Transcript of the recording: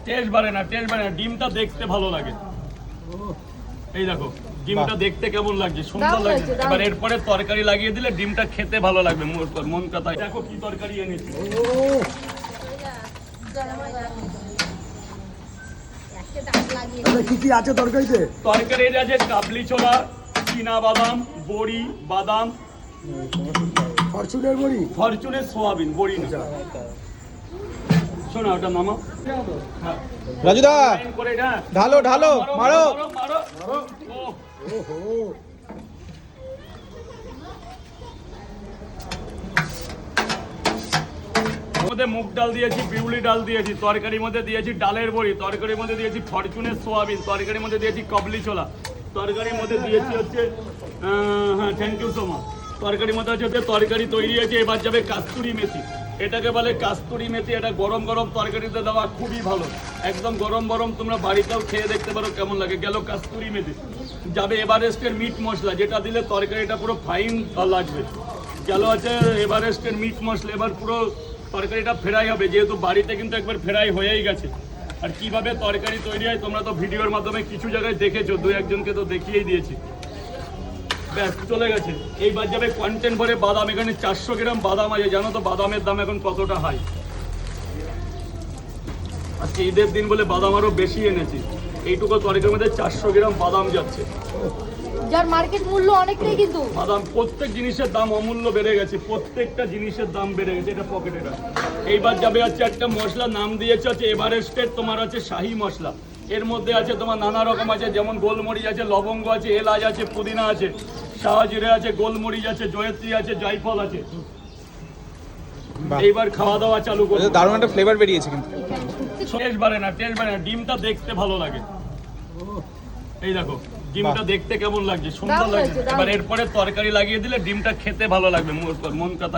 Test বাড়ে না, ডিমটা দেখতে ভালো লাগে। এই দেখো ডিমটা দেখতে কেমন লাগছে, সুন্দর লাগছে। এবার এরপরে তরকারি লাগিয়ে দিলে ডিমটা খেতে ভালো লাগবে মন কথায়। দেখো কি তরকারি এনেছি। কি কি আছে তরকারিতে? তরকারিতে আছে কাবলি ছোলা, চীনা বাদাম, বড়ি, বাদাম, ফরচুনের বড়ি, ফরচুনের সোয়াবিন বড়ি না। শোনা ওটা মামা রাজুদা করে এটা ঢালো ঢালো মারো। মধ্যে মুগ ডাল দিয়েছি, বিউলি ডাল দিয়েছি, তরকারির মধ্যে দিয়েছি ডালের বড়ি, তরকারির মধ্যে দিয়েছি ফরচুনের সোয়াবিন, তরকারির মধ্যে দিয়েছি কাবলি ছোলা, তরকারির মধ্যে দিয়েছি হচ্ছে হ্যাঁ থ্যাংক ইউ সো মাচ। তরকারির মধ্যে হচ্ছে তরকারি তৈরি হয়েছে। এবার যাবে কাস্তুরি মেথি, এটাকে বলে কাস্তুরি মেথি। এটা গরম গরম তরকারিতে দেওয়া খুবই ভালো, একদম গরম গরম। তোমরা বাড়িতেও খেয়ে দেখতে পারো কেমন লাগে। গেল কাস্তুরি মেথি। যাবে এভারেস্টের মিট মশলা, যেটা দিলে তরকারিটা পুরো ফাইন লাগবে। গেল আছে এভারেস্টের মিট মশলা। এবার পুরো তরকারিটা ফ্রাই হবে, যেহেতু বাড়িতে কিন্তু একবার ফ্রাই হয়েই গেছে। আর কিভাবে তরকারি তৈরি হয় তোমরা তো ভিডিওর মাধ্যমে কিছু জায়গায় দেখেছো, দু একজনকে তো দেখিয়েই দিয়েছি। ব্যাস চলে গেছে। এইবার যাবে কন্টেন্ট ভরে বাদাম। এখানে 400 গ্রাম বাদাম আছে। জানো তো বাদামের দাম এখন কতটা হাই। আজকে ঈদের দিন বলে বাদাম আরো বেশি এনেছি। এইটুকু তরকারির মধ্যে 400 গ্রাম বাদাম যাচ্ছে, যার মার্কেট মূল্য অনেকটাই। কিন্তু বাদাম প্রত্যেক জিনিসের দাম অমূল্য বেড়ে গেছে, প্রত্যেকটা জিনিসের দাম বেড়ে গেছে। এটা পকেটে রাখ। এইবার যাবে হচ্ছে একটা মশলা, নাম দিয়েছে হচ্ছে এভারেস্টের, তোমার আছে শাহি মশলা। এর মধ্যে আছে তোমার নানা রকম আছে, যেমন গোলমরিচ আছে, লবঙ্গ আছে, এলাচ আছে, পুদিনা আছে, শাহজিরে আছে, গোলমরিচ আছে, জয়ত্রী আছে, জায়ফল আছে। এইবার খাওয়া দাওয়া চালু করো। দারুণ একটা ফ্লেভার বেরিয়েছে কিন্তু। টেস্ট বাড়ে না, ডিমটা দেখতে ভালো লাগে। এই দেখো ডিমটা দেখতে কেমন লাগছে, সুন্দর লাগছে। এবার এরপরে তরকারি লাগিয়ে দিলে ডিমটা খেতে ভালো লাগবে মন কথায়।